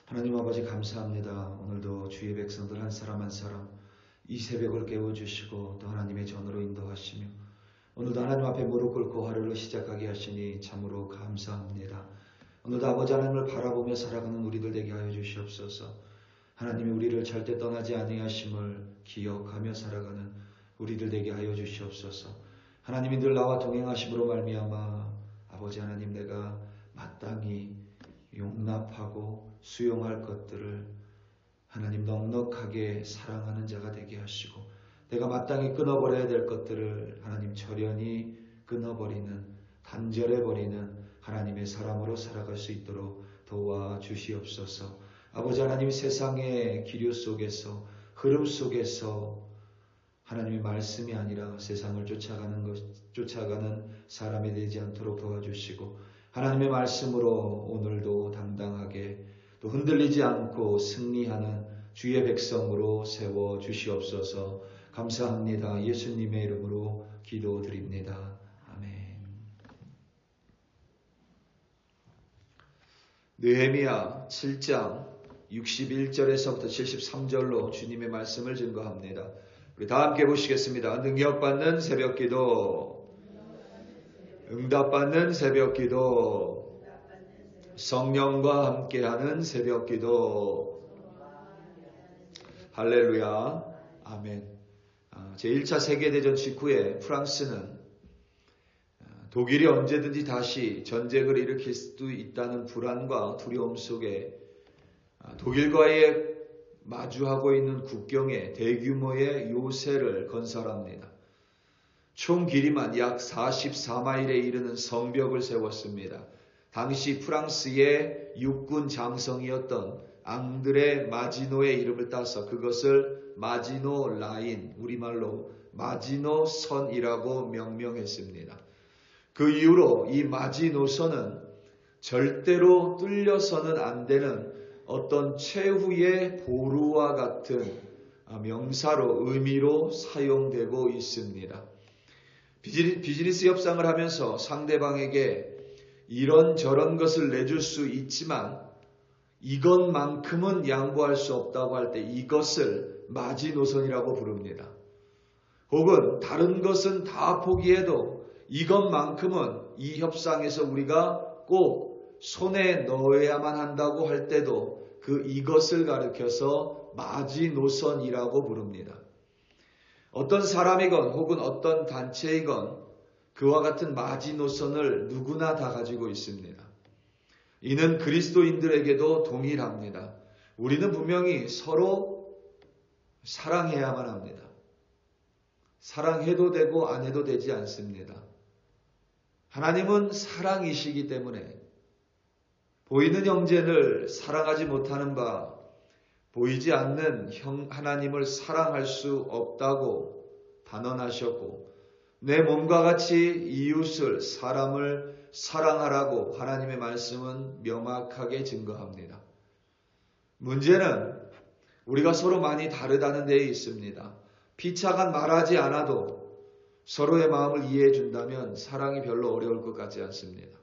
하나님 아버지 감사합니다. 오늘도 주의 백성들 한 사람 한 사람 이 새벽을 깨워주시고 또 하나님의 전으로 인도하시며 오늘도 하나님 앞에 무릎 꿇고 하루를 시작하게 하시니 참으로 감사합니다. 오늘도 아버지 하나님을 바라보며 살아가는 우리들 되게 하여 주시옵소서. 하나님이 우리를 절대 떠나지 아니하심을 기억하며 살아가는 우리들 되게 하여 주시옵소서. 하나님이 늘 나와 동행하심으로 말미암아 아버지 하나님 내가 마땅히 용납하고 수용할 것들을 하나님 넉넉하게 사랑하는 자가 되게 하시고 내가 마땅히 끊어버려야 될 것들을 하나님 절연히 끊어버리는 단절해버리는 하나님의 사람으로 살아갈 수 있도록 도와주시옵소서. 아버지 하나님 세상의 기류 속에서 흐름 속에서 하나님의 말씀이 아니라 세상을 쫓아가는 사람이 되지 않도록 도와주시고 하나님의 말씀으로 오늘도 당당하게 또 흔들리지 않고 승리하는 주의 백성으로 세워주시옵소서. 감사합니다. 예수님의 이름으로 기도드립니다. 아멘. 느헤미야 7장 61절에서부터 73절로 주님의 말씀을 증거합니다. 우리 다 함께 보시겠습니다. 능력받는 새벽기도, 응답받는 새벽기도, 성령과 함께하는 새벽기도. 할렐루야. 아멘. 제1차 세계대전 직후에 프랑스는 독일이 언제든지 다시 전쟁을 일으킬 수도 있다는 불안과 두려움 속에 독일과의 마주하고 있는 국경에 대규모의 요새를 건설합니다. 총 길이만 약 44마일에 이르는 성벽을 세웠습니다. 당시 프랑스의 육군 장성이었던 앙드레 마지노의 이름을 따서 그것을 마지노 라인, 우리말로 마지노 선이라고 명명했습니다. 그 이후로 이 마지노선은 절대로 뚫려서는 안 되는 어떤 최후의 보루와 같은 명사로 의미로 사용되고 있습니다. 비즈니스 협상을 하면서 상대방에게 이런저런 것을 내줄 수 있지만 이것만큼은 양보할 수 없다고 할 때 이것을 마지노선이라고 부릅니다. 혹은 다른 것은 다 포기해도 이것만큼은 이 협상에서 우리가 꼭 손에 넣어야만 한다고 할 때도 이것을 가리켜서 마지노선이라고 부릅니다. 어떤 사람이건 혹은 어떤 단체이건 그와 같은 마지노선을 누구나 다 가지고 있습니다. 이는 그리스도인들에게도 동일합니다. 우리는 분명히 서로 사랑해야만 합니다. 사랑해도 되고 안 해도 되지 않습니다. 하나님은 사랑이시기 때문에 보이는 형제를 사랑하지 못하는 바 보이지 않는 하나님을 사랑할 수 없다고 단언하셨고 내 몸과 같이 이웃을 사람을 사랑하라고 하나님의 말씀은 명확하게 증거합니다. 문제는 우리가 서로 많이 다르다는 데에 있습니다. 피차간 말하지 않아도 서로의 마음을 이해해 준다면 사랑이 별로 어려울 것 같지 않습니다.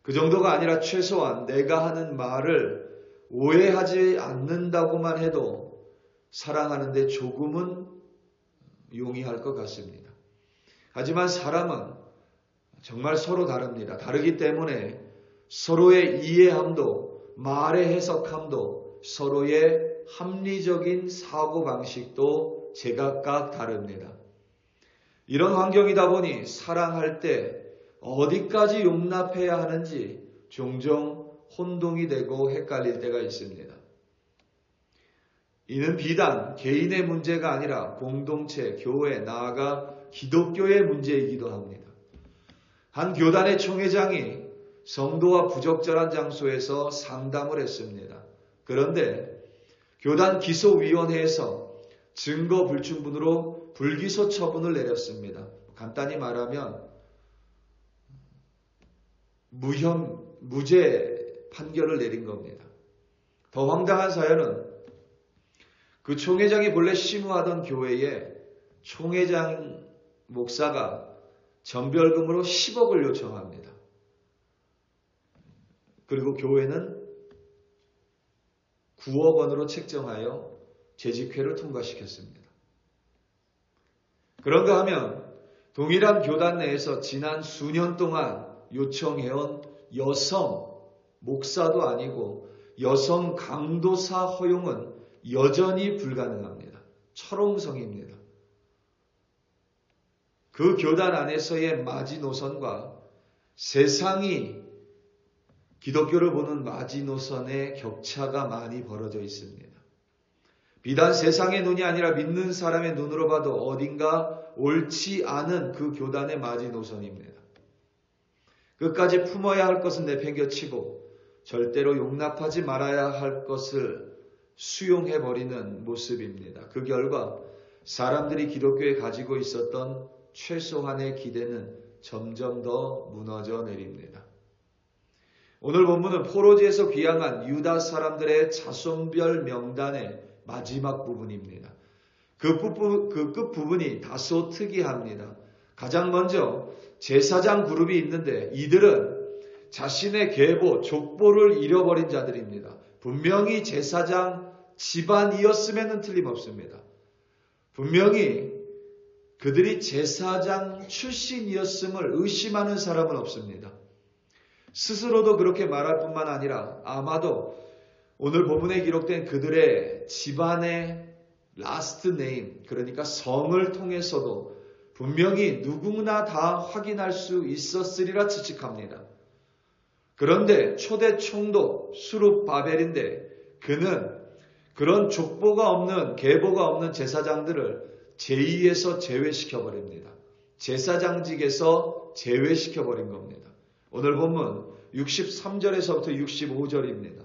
그 정도가 아니라 최소한 내가 하는 말을 오해하지 않는다고만 해도 사랑하는데 조금은 용이할 것 같습니다. 하지만 사람은 정말 서로 다릅니다. 다르기 때문에 서로의 이해함도 말의 해석함도 서로의 합리적인 사고방식도 제각각 다릅니다. 이런 환경이다 보니 사랑할 때 어디까지 용납해야 하는지 종종 혼동이 되고 헷갈릴 때가 있습니다. 이는 비단 개인의 문제가 아니라 공동체, 교회, 나아가 기독교의 문제이기도 합니다. 한 교단의 총회장이 성도와 부적절한 장소에서 상담을 했습니다. 그런데 교단 기소위원회에서 증거 불충분으로 불기소 처분을 내렸습니다. 간단히 말하면 무죄 판결을 내린 겁니다. 더 황당한 사연은 그 총회장이 본래 심우하던 교회에 총회장 목사가 전별금으로 10억을 요청합니다. 그리고 교회는 9억 원으로 책정하여 재직회를 통과시켰습니다. 그런가 하면 동일한 교단 내에서 지난 수년 동안 요청해온 여성 목사도 아니고 여성 강도사 허용은 여전히 불가능합니다. 철옹성입니다. 그 교단 안에서의 마지노선과 세상이 기독교를 보는 마지노선의 격차가 많이 벌어져 있습니다. 비단 세상의 눈이 아니라 믿는 사람의 눈으로 봐도 어딘가 옳지 않은 그 교단의 마지노선입니다. 끝까지 품어야 할 것은 내팽겨치고 절대로 용납하지 말아야 할 것을 수용해버리는 모습입니다. 그 결과 사람들이 기독교에 가지고 있었던 최소한의 기대는 점점 더 무너져 내립니다. 오늘 본문은 포로지에서 귀향한 유다 사람들의 자손별 명단의 마지막 부분입니다. 그 끝부분이 다소 특이합니다. 가장 먼저 제사장 그룹이 있는데 이들은 자신의 계보, 족보를 잃어버린 자들입니다. 분명히 제사장 집안이었음에는 틀림없습니다. 분명히 그들이 제사장 출신이었음을 의심하는 사람은 없습니다. 스스로도 그렇게 말할 뿐만 아니라 아마도 오늘 본문에 기록된 그들의 집안의 last name, 그러니까 성을 통해서도 분명히 누구나 다 확인할 수 있었으리라 추측합니다. 그런데 초대 총독 수룹바벨인데 그는 그런 족보가 없는 계보가 없는 제사장들을 제2에서 제외시켜버립니다. 제사장직에서 제외시켜버린 겁니다. 오늘 본문 63절에서부터 65절입니다.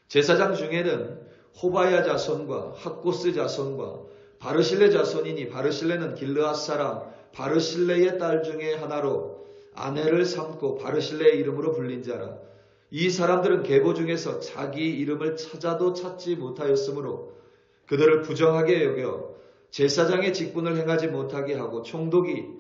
제사장 중에는 호바야 자손과 학고스 자손과 바르실레 자손이니 바르실레는 길르앗 사람 바르실레의 딸 중에 하나로 아내를 삼고 바르실레의 이름으로 불린 자라. 이 사람들은 계보 중에서 자기 이름을 찾아도 찾지 못하였으므로 그들을 부정하게 여겨 제사장의 직분을 행하지 못하게 하고 총독이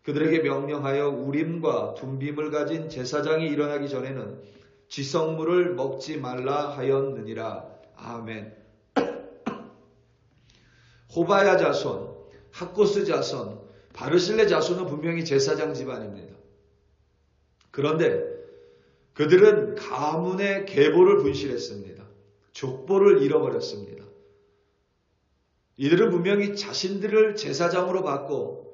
그들에게 명령하여 우림과 둠빔을 가진 제사장이 일어나기 전에는 지성물을 먹지 말라 하였느니라. 아멘. 호바야 자손, 학고스 자손, 바르실레 자손은 분명히 제사장 집안입니다. 그런데 그들은 가문의 계보를 분실했습니다. 족보를 잃어버렸습니다. 이들은 분명히 자신들을 제사장으로 받고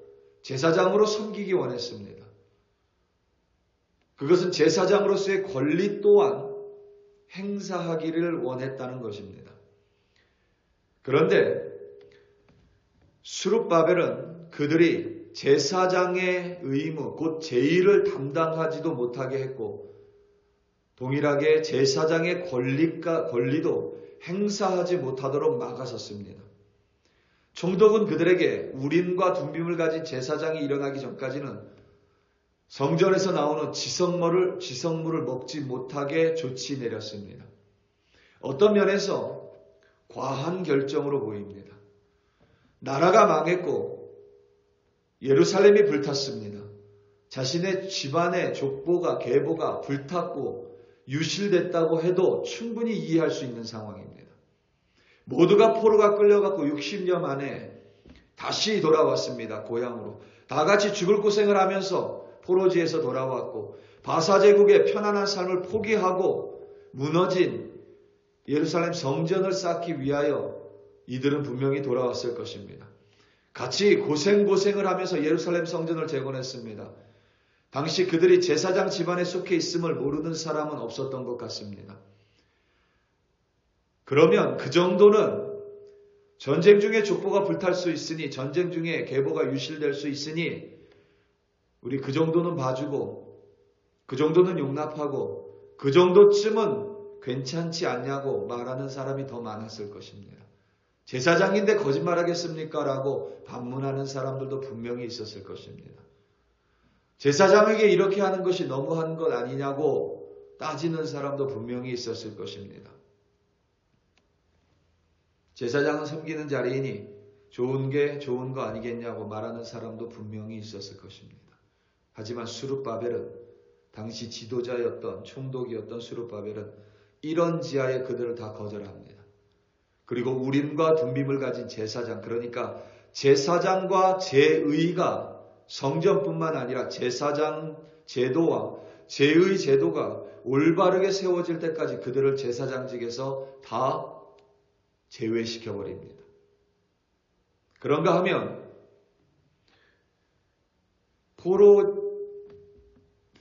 제사장으로 섬기기 원했습니다. 그것은 제사장으로서의 권리 또한 행사하기를 원했다는 것입니다. 그런데 수룹바벨은 그들이 제사장의 의무, 곧 제의를 담당하지도 못하게 했고 동일하게 제사장의 권리도 행사하지 못하도록 막아섰습니다. 총독은 그들에게 우림과 둠빔을 가진 제사장이 일어나기 전까지는 성전에서 나오는 지성물을 먹지 못하게 조치 내렸습니다. 어떤 면에서 과한 결정으로 보입니다. 나라가 망했고 예루살렘이 불탔습니다. 자신의 집안의 족보가 계보가 불탔고 유실됐다고 해도 충분히 이해할 수 있는 상황입니다. 모두가 포로가 끌려갔고 60년 만에 다시 돌아왔습니다. 고향으로. 다 같이 죽을 고생을 하면서 포로지에서 돌아왔고 바사 제국의 편안한 삶을 포기하고 무너진 예루살렘 성전을 쌓기 위하여 이들은 분명히 돌아왔을 것입니다. 같이 고생을 하면서 예루살렘 성전을 재건했습니다. 당시 그들이 제사장 집안에 속해 있음을 모르는 사람은 없었던 것 같습니다. 그러면 그 정도는 전쟁 중에 족보가 불탈 수 있으니 전쟁 중에 계보가 유실될 수 있으니 우리 그 정도는 봐주고 그 정도는 용납하고 그 정도쯤은 괜찮지 않냐고 말하는 사람이 더 많았을 것입니다. 제사장인데 거짓말하겠습니까? 라고 반문하는 사람들도 분명히 있었을 것입니다. 제사장에게 이렇게 하는 것이 너무한 것 아니냐고 따지는 사람도 분명히 있었을 것입니다. 제사장은 섬기는 자리이니 좋은 게 좋은 거 아니겠냐고 말하는 사람도 분명히 있었을 것입니다. 하지만 수룹바벨은 당시 지도자였던 총독이었던 수룹바벨은 이런 지하에 그들을 다 거절합니다. 그리고 우림과 둠빔을 가진 제사장, 그러니까 제사장과 제의가 성전뿐만 아니라 제사장 제도와 제의 제도가 올바르게 세워질 때까지 그들을 제사장직에서 다 제외시켜버립니다. 그런가 하면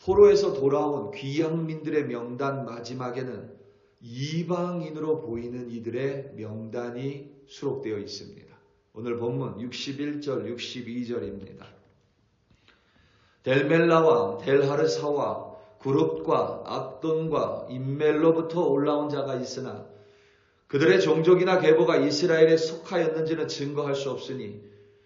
포로에서 돌아온 귀향민들의 명단 마지막에는 이방인으로 보이는 이들의 명단이 수록되어 있습니다. 오늘 본문 61절 62절입니다. 델멜라와 델하르사와 구룹과 압돈과 임멜로부터 올라온 자가 있으나 그들의 종족이나 계보가 이스라엘에 속하였는지는 증거할 수 없으니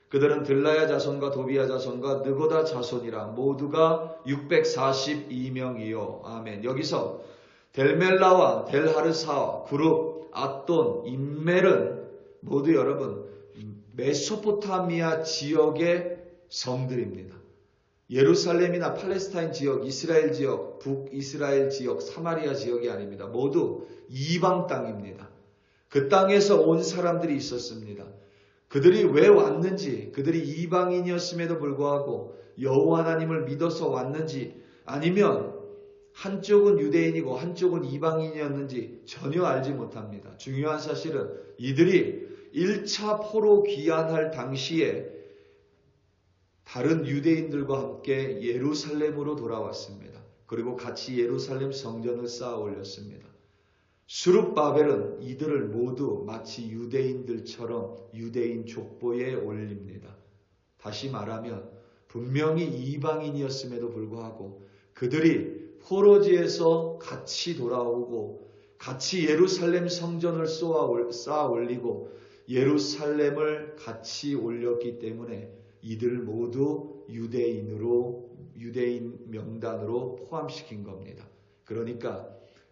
그들은 들라야 자손과 도비야 자손과 느고다 자손이라 모두가 642명이요. 아멘. 여기서 델멜라와 델하르사, 구룹, 압돈, 임멜은 모두 여러분 메소포타미아 지역의 성들입니다. 예루살렘이나 팔레스타인 지역, 이스라엘 지역, 북이스라엘 지역, 사마리아 지역이 아닙니다. 모두 이방 땅입니다. 그 땅에서 온 사람들이 있었습니다. 그들이 왜 왔는지, 그들이 이방인이었음에도 불구하고 여호와 하나님을 믿어서 왔는지, 아니면 한쪽은 유대인이고 한쪽은 이방인이었는지 전혀 알지 못합니다. 중요한 사실은 이들이 1차 포로 귀환할 당시에 다른 유대인들과 함께 예루살렘으로 돌아왔습니다. 그리고 같이 예루살렘 성전을 쌓아 올렸습니다. 수룹바벨은 이들을 모두 마치 유대인들처럼 유대인 족보에 올립니다. 다시 말하면 분명히 이방인이었음에도 불구하고 그들이 포로지에서 같이 돌아오고 같이 예루살렘 성전을 쌓아 올리고 예루살렘을 같이 올렸기 때문에 이들 모두 유대인 명단으로 포함시킨 겁니다. 그러니까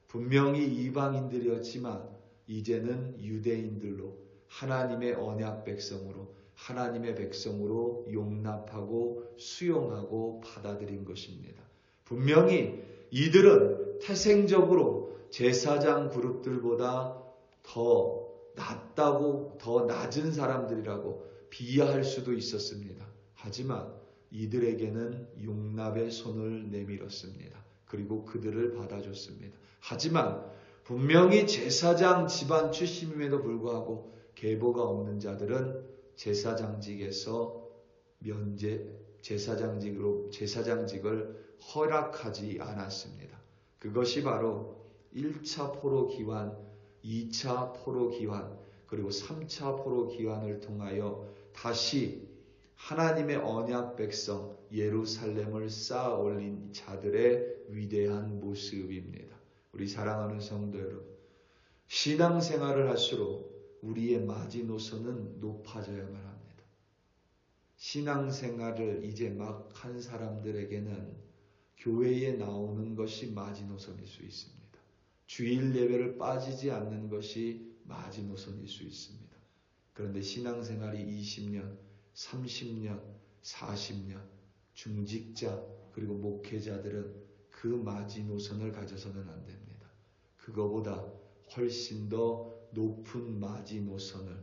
분명히 이방인들이었지만 이제는 유대인들로 하나님의 언약 백성으로 하나님의 백성으로 용납하고 수용하고 받아들인 것입니다. 분명히 이들은 태생적으로 제사장 그룹들보다 더 낮다고 더 낮은 사람들이라고 비하할 수도 있었습니다. 하지만 이들에게는 용납의 손을 내밀었습니다. 그리고 그들을 받아줬습니다. 하지만 분명히 제사장 집안 출신임에도 불구하고 계보가 없는 자들은 제사장직에서 제사장직을 허락하지 않았습니다. 그것이 바로 1차 포로 기환, 2차 포로 기환, 그리고 3차 포로 기환을 통하여 다시 하나님의 언약 백성 예루살렘을 쌓아 올린 자들의 위대한 모습입니다. 우리 사랑하는 성도 여러분, 신앙생활을 할수록 우리의 마지노선은 높아져야만 합니다. 신앙생활을 이제 막 한 사람들에게는 교회에 나오는 것이 마지노선일 수 있습니다. 주일 예배를 빠지지 않는 것이 마지노선일 수 있습니다. 그런데 신앙생활이 20년, 30년, 40년, 중직자 그리고 목회자들은 그 마지노선을 가져서는 안 됩니다. 그거보다 훨씬 더 높은 마지노선을,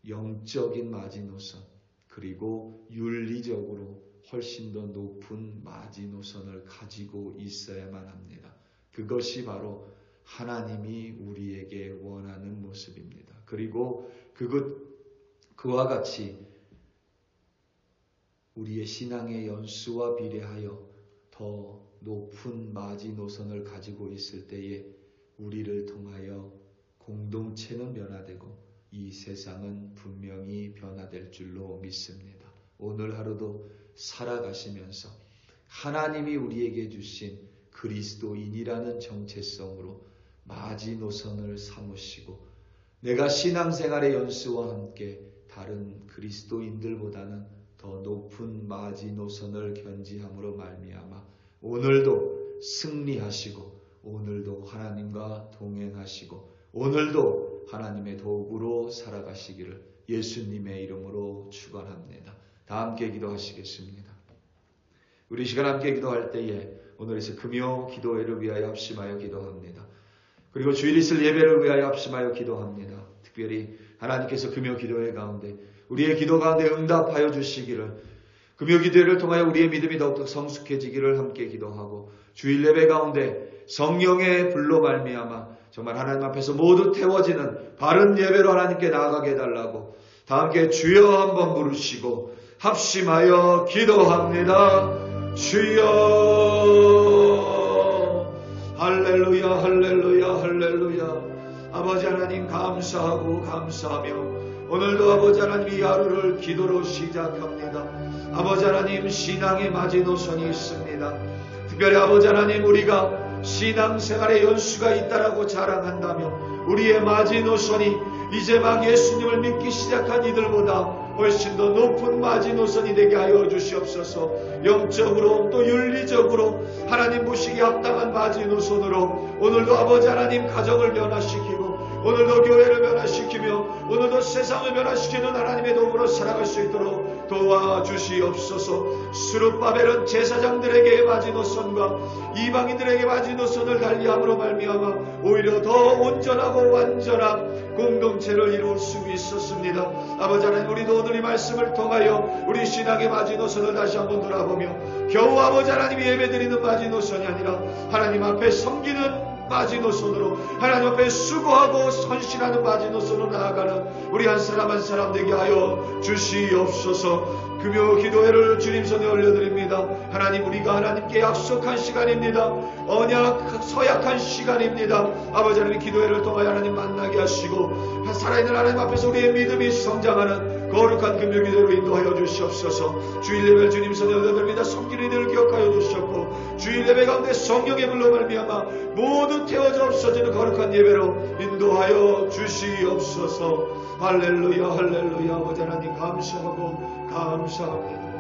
영적인 마지노선, 그리고 윤리적으로 훨씬 더 높은 마지노선을 가지고 있어야만 합니다. 그것이 바로 하나님이 우리에게 원하는 모습입니다. 그리고 그와 같이 우리의 신앙의 연수와 비례하여 더 높은 마지노선을 가지고 있을 때에 우리를 통하여 공동체는 변화되고 이 세상은 분명히 변화될 줄로 믿습니다. 오늘 하루도 살아가시면서 하나님이 우리에게 주신 그리스도인이라는 정체성으로 마지노선을 삼으시고 내가 신앙생활의 연수와 함께 다른 그리스도인들보다는 더 높은 마지노선을 견지함으로 말미암아 오늘도 승리하시고 오늘도 하나님과 동행하시고 오늘도 하나님의 도구로 살아가시기를 예수님의 이름으로 축원합니다. 다 함께 기도하시겠습니다. 우리 시간 함께 기도할 때에 오늘에서 금요 기도회를 위하여 합심하여 기도합니다. 그리고 주일 있을 예배를 위하여 합심하여 기도합니다. 특별히 하나님께서 금요 기도회 가운데 우리의 기도 가운데 응답하여 주시기를, 금요 기도회를 통하여 우리의 믿음이 더욱더 성숙해지기를 함께 기도하고, 주일 예배 가운데 성령의 불로 말미암아 정말 하나님 앞에서 모두 태워지는 바른 예배로 하나님께 나아가게 해달라고 다 함께 주여 한번 부르시고 합심하여 기도합니다. 주여. 할렐루야 할렐루야 할렐루야. 아버지 하나님 감사하고 감사하며 오늘도 아버지 하나님 이 하루를 기도로 시작합니다. 아버지 하나님 신앙의 마지노선이 있습니다. 특별히 아버지 하나님 우리가 신앙생활의 연수가 있다라고 자랑한다면 우리의 마지노선이 이제 막 예수님을 믿기 시작한 이들보다 훨씬 더 높은 마지노선이 되게 하여 주시옵소서. 영적으로 또 윤리적으로 하나님 보시기에 합당한 마지노선으로 오늘도 아버지 하나님 가정을 변화시키고 오늘도 교회를 변화시키며 오늘도 세상을 변화시키는 하나님의 도구로 살아갈 수 있도록 도와주시옵소서. 수룹바벨은 제사장들에게 마지노선과 이방인들에게 마지노선을 달리함으로 말미암아 오히려 더 온전하고 완전한 공동체를 이룰 수 있었습니다. 아버지 하나님 우리도 오늘 이 말씀을 통하여 우리 신앙의 마지노선을 다시 한번 돌아보며 겨우 아버지 하나님이 예배드리는 마지노선이 아니라 하나님 앞에 섬기는 마지노선으로 하나님 앞에 수고하고 헌신하는 마지노선으로 나아가는 우리 한 사람 한 사람 되게 하여 주시옵소서. 금요 기도회를 주님 손에 올려드립니다. 하나님 우리가 하나님께 약속한 시간입니다. 언약 서약한 시간입니다. 아버지 하나님 기도회를 통하여 하나님 만나게 하시고 살아있는 하나님 앞에서 우리의 믿음이 성장하는 거룩한 금요 기도회로 인도하여 주시옵소서. 주일 예배를 주님 손에 올려드립니다. 섬기는 이들을 기억하여 주시옵고 주일 예배 가운데 성령의 불로 말미암아 모두 태워져 없어지는 거룩한 예배로 인도하여 주시옵소서. 할렐루야 할렐루야. 아버지 하나님 감사하고 감사합니다.